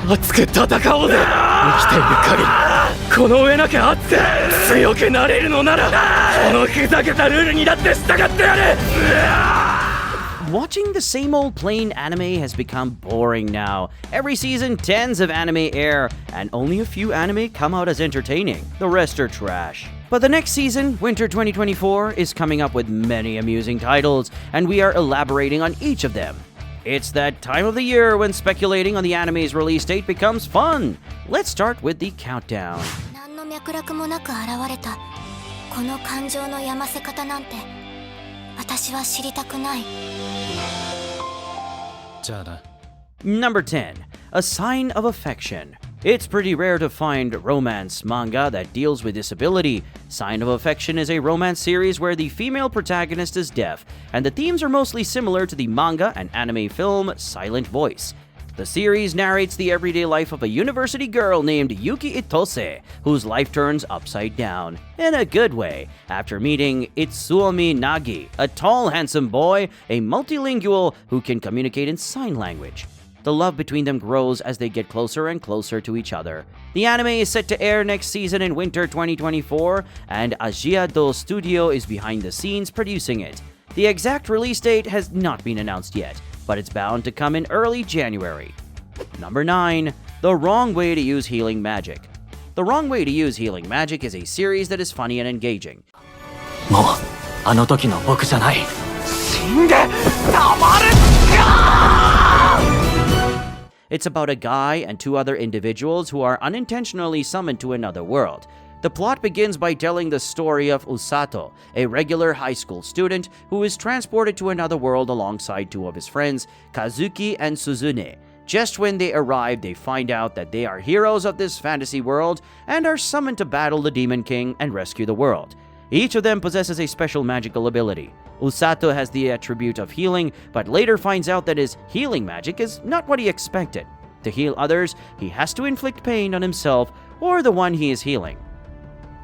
熱く戦おうぜ。生きている限りこの上なきゃあって強くなれるのならこのふざけたルールにだって従ってやる。Watching the same old plain anime has become boring now. Every season, tens of anime air, and only a few anime come out as entertaining. The rest are trash. But the next season, Winter 2024, is coming up with many amusing titles, and we are elaborating on each of them. It's that time of the year when speculating on the anime's release date becomes fun. Let's start with the countdown. 何の脈絡もなく現れたこの感情のやませ方なんて私は知りたくない。じゃあな。Number 10, A Sign of Affection. It's pretty rare to find romance manga that deals with disability. Sign of Affection is a romance series where the female protagonist is deaf, and the themes are mostly similar to the manga and anime film Silent Voice. The series narrates the everyday life of a university girl named Yuki Itose, whose life turns upside down, in a good way, after meeting Itsuomi Nagi, a tall, handsome boy, a multilingual who can communicate in sign language. The love between them grows as they get closer and closer to each other. The anime is set to air next season in winter 2024, and Ajiado Studio is behind the scenes producing it. The exact release date has not been announced yet, but it's bound to come in early January. Number 9, The Wrong Way to Use Healing Magic. The Wrong Way to Use Healing Magic is a series that is funny and engaging. もうあの時の僕じゃない。死んでたまるか。It's about a guy and two other individuals who are unintentionally summoned to another world. The plot begins by telling the story of Usato, a regular high school student who is transported to another world alongside two of his friends, Kazuki and Suzune. Just when they arrive, they find out that they are heroes of this fantasy world and are summoned to battle the Demon King and rescue the world. Each of them possesses a special magical ability. Usato has the attribute of healing, but later finds out that his healing magic is not what he expected. To heal others, he has to inflict pain on himself or the one he is healing.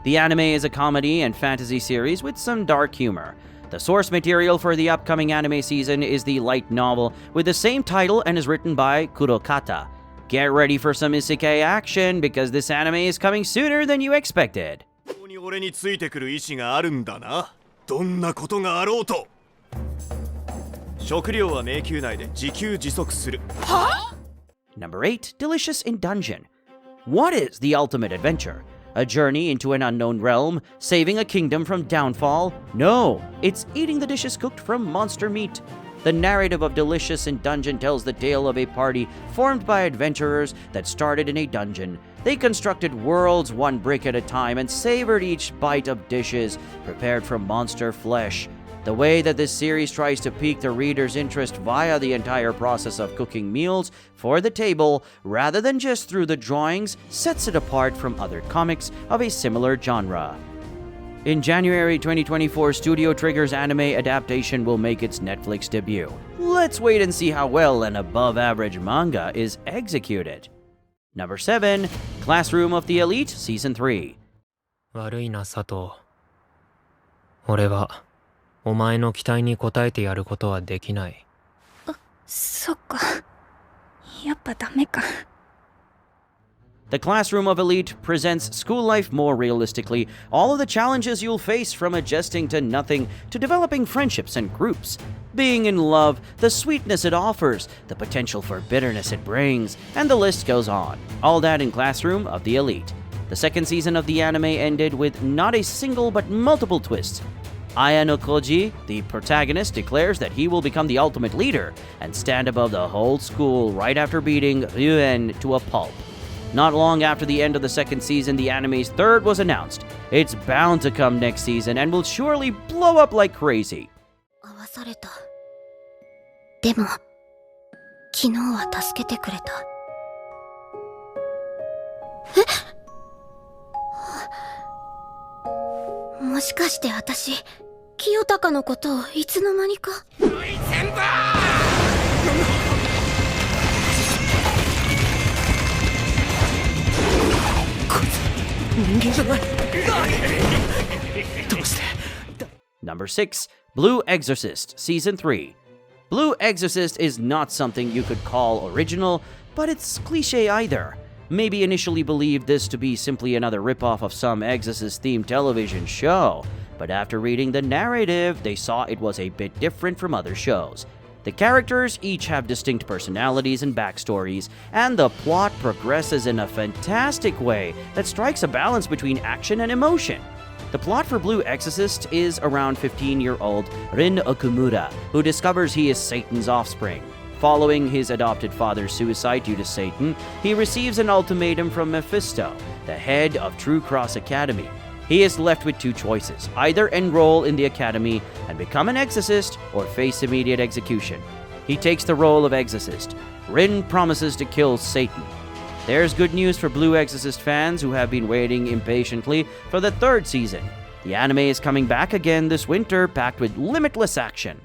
The anime is a comedy and fantasy series with some dark humor. The source material for the upcoming anime season is the light novel with the same title and is written by Kurokata. Get ready for some isekai action because this anime is coming sooner than you expected. 俺についてくる意志があるんだな。どんなことがあろうと。食料は迷宮内で自給自足する。は？ Number 8, Delicious in Dungeon. What is the ultimate adventure? A journey into an unknown realm? Saving a kingdom from downfall? No, it's eating the dishes cooked from monster meat. The narrative of Delicious in Dungeon tells the tale of a party formed by adventurers that started in a dungeon. They constructed worlds one brick at a time and savored each bite of dishes prepared from monster flesh. The way that this series tries to pique the reader's interest via the entire process of cooking meals for the table, rather than just through the drawings, sets it apart from other comics of a similar genre. In January 2024, Studio Trigger's anime adaptation will make its Netflix debut. Let's wait and see how well an above-average manga is executed. Number 7, Classroom of the Elite Season 3. 悪いな、佐藤。俺はお前の期待に応えてやることはできない。そっか。やっぱダメか。The Classroom of Elite presents school life more realistically, all of the challenges you'll face from adjusting to nothing to developing friendships and groups. Being in love, the sweetness it offers, the potential for bitterness it brings, and the list goes on. All that in Classroom of the Elite. The second season of the anime ended with not a single but multiple twists. Ayano Koji, the protagonist, declares that he will become the ultimate leader and stand above the whole school right after beating Ryuen to a pulp. Not long after the end of the second season, the anime's third was announced. It's bound to come next season and will surely blow up like crazy. 会わされた。でも、昨日は助けてくれた。もしかして私、清隆のことをいつの間にか。Number 6, Blue Exorcist, Season 3. Blue Exorcist is not something you could call original, but it's cliche either. Maybe initially believed this to be simply another ripoff of some Exorcist-themed television show, but after reading the narrative, they saw it was a bit different from other shows. The characters each have distinct personalities and backstories, and the plot progresses in a fantastic way that strikes a balance between action and emotion. The plot for Blue Exorcist is around 15-year-old Rin Okumura, who discovers he is Satan's offspring. Following his adopted father's suicide due to Satan, he receives an ultimatum from Mephisto, the head of True Cross Academy. He is left with two choices: either enroll in the academy and become an exorcist, or face immediate execution. He takes the role of exorcist. Rin promises to kill Satan. There's good news for Blue Exorcist fans who have been waiting impatiently for the third season. The anime is coming back again this winter, packed with limitless action.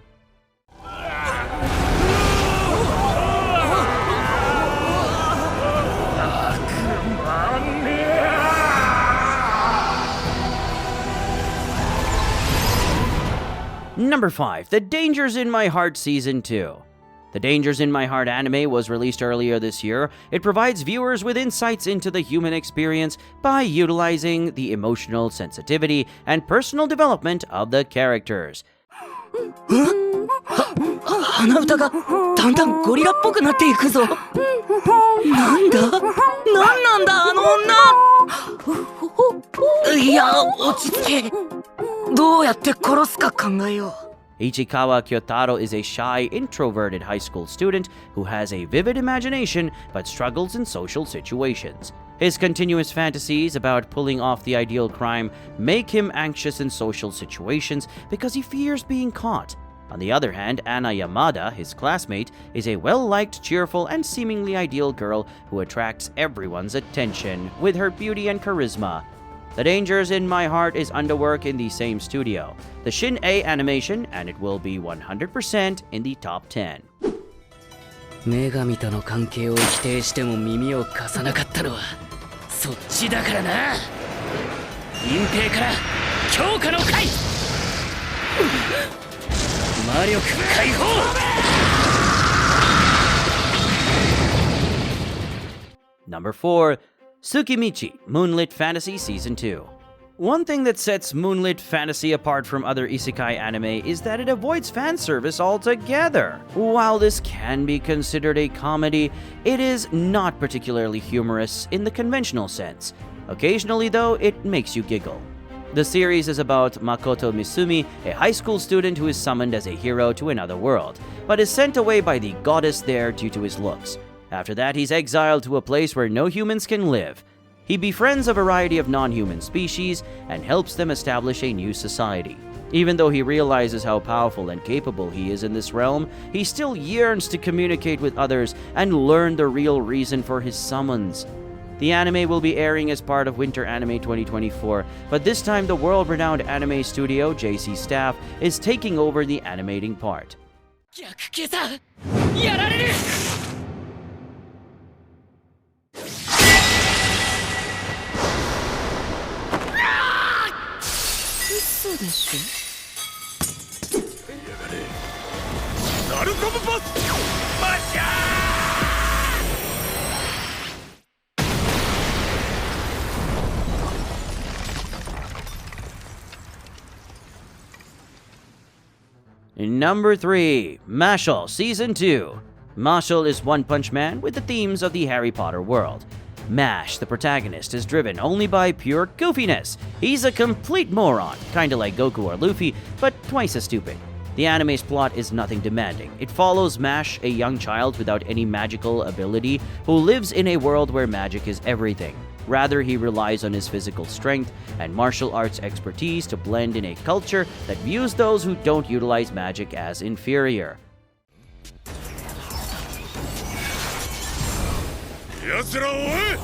Number 5. The Dangers in My Heart Season 2. The Dangers in My Heart anime was released earlier this year. It provides viewers with insights into the human experience by utilizing the emotional sensitivity and personal development of the characters. 鼻歌がだんだんゴリラっぽくなっていくぞ。なんだ？なんなんだあの女。いや、落ち着け。どうやって殺すか考えよう。Ichikawa Kyotaro is a shy, introverted high school student who has a vivid imagination but struggles in social situations. His continuous fantasies about pulling off the ideal crime make him anxious in social situations because he fears being caught. On the other hand, Anna Yamada, his classmate, is a well-liked, cheerful, and seemingly ideal girl who attracts everyone's attention with her beauty and charisma. The Dangers in My Heart is under work in the same studio, the Shin-A Animation, and it will be 100% in the top 10. 女神との関係を否定しても耳を貸さなかったのはそっちだからな。隠蔽から強化の回。魔力解放。Number 4. Tsukimichi, Moonlit Fantasy Season 2. One thing that sets Moonlit Fantasy apart from other isekai anime is that it avoids fan service altogether. While this can be considered a comedy, it is not particularly humorous in the conventional sense. Occasionally, though, it makes you giggle. The series is about Makoto Misumi, a high school student who is summoned as a hero to another world, but is sent away by the goddess there due to his looks. After that, he's exiled to a place where no humans can live. He befriends a variety of non-human species and helps them establish a new society. Even though he realizes how powerful and capable he is in this realm, he still yearns to communicate with others and learn the real reason for his summons. The anime will be airing as part of Winter Anime 2024, but this time the world-renowned anime studio JC Staff is taking over the animating part. 逆計算やられる。嘘でしょ。ナルコムパスマッシャー! Number 3. Mashle Season 2. Mashle is One Punch Man with the themes of the Harry Potter world. Mash, the protagonist, is driven only by pure goofiness. He's a complete moron, kinda like Goku or Luffy, but twice as stupid. The anime's plot is nothing demanding. It follows Mash, a young child without any magical ability, who lives in a world where magic is everything. Rather, he relies on his physical strength and martial arts expertise to blend in a culture that views those who don't utilize magic as inferior. 奴らを追え。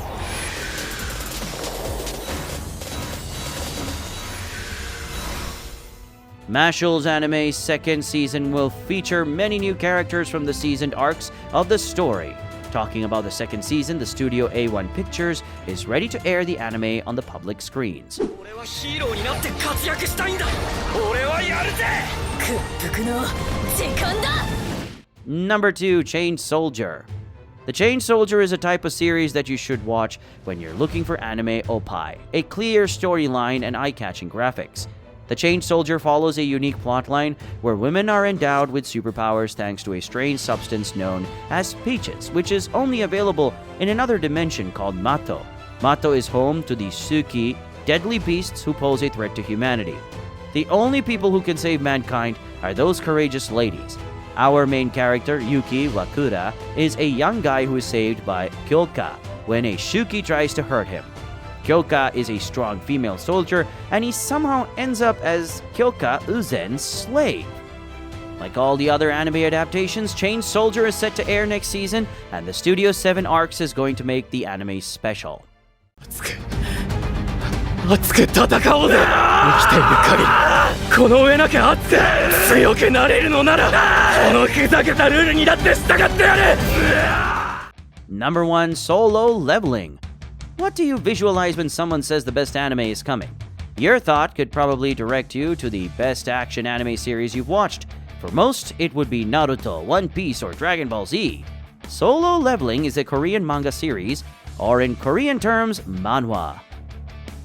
Mashle's anime's second season will feature many new characters from the seasoned arcs of the story. Talking about the second season, the studio A1 Pictures is ready to air the anime on the public screens. 俺はヒーローになって活躍したいんだ。俺はやるぜ。屈服の時間だ。Number 2, Chain Soldier. The Chain Soldier is a type of series that you should watch when you're looking for anime oppai, a clear storyline and eye-catching graphics. The Chain Soldier follows a unique plotline where women are endowed with superpowers thanks to a strange substance known as peaches, which is only available in another dimension called Mato. Mato is home to the Suki, deadly beasts who pose a threat to humanity. The only people who can save mankind are those courageous ladies. Our main character, Yuki Wakura, is a young guy who is saved by Kyoka when a Shuki tries to hurt him. Kyoka is a strong female soldier, and he somehow ends up as Kyoka Uzen's slave. Like all the other anime adaptations, Chain Soldier is set to air next season, and the Studio 7 Arcs is going to make the anime special. 熱く戦おうぜ。生きている限りこの上なきゃ熱く強くなれるのならこのふざけたルールにだって従ってやる。 Number 1, Solo Leveling. What do you visualize when someone says the best anime is coming? Your thought could probably direct you to the best action anime series you've watched. For most, it would be Naruto, One Piece, or Dragon Ball Z. Solo Leveling is a Korean manga series, or in Korean terms, manhwa.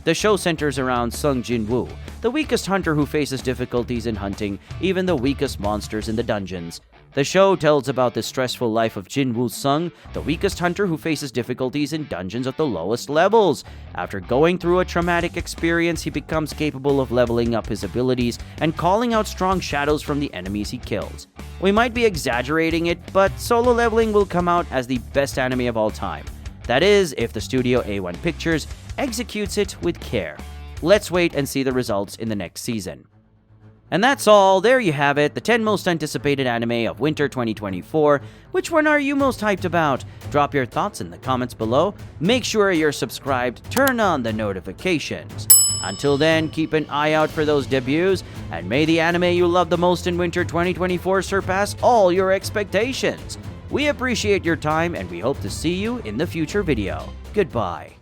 The show centers around Sung Jin-woo, the weakest hunter who faces difficulties in hunting even the weakest monsters in the dungeons. The show tells about the stressful life of Jin-woo Sung, the weakest hunter who faces difficulties in dungeons at the lowest levels. After going through a traumatic experience, he becomes capable of leveling up his abilities and calling out strong shadows from the enemies he kills. We might be exaggerating it, but Solo Leveling will come out as the best anime of all time. That is, if the studio A1 Pictures executes it with care. Let's wait and see the results in the next season. And that's all. There you have it, the 10 most anticipated anime of winter 2024. Which one are you most hyped about? Drop your thoughts in the comments below. Make sure you're subscribed, turn on the notifications. Until then, keep an eye out for those debuts, and may the anime you love the most in winter 2024 surpass all your expectations. We appreciate your time, and we hope to see you in the future video. Goodbye.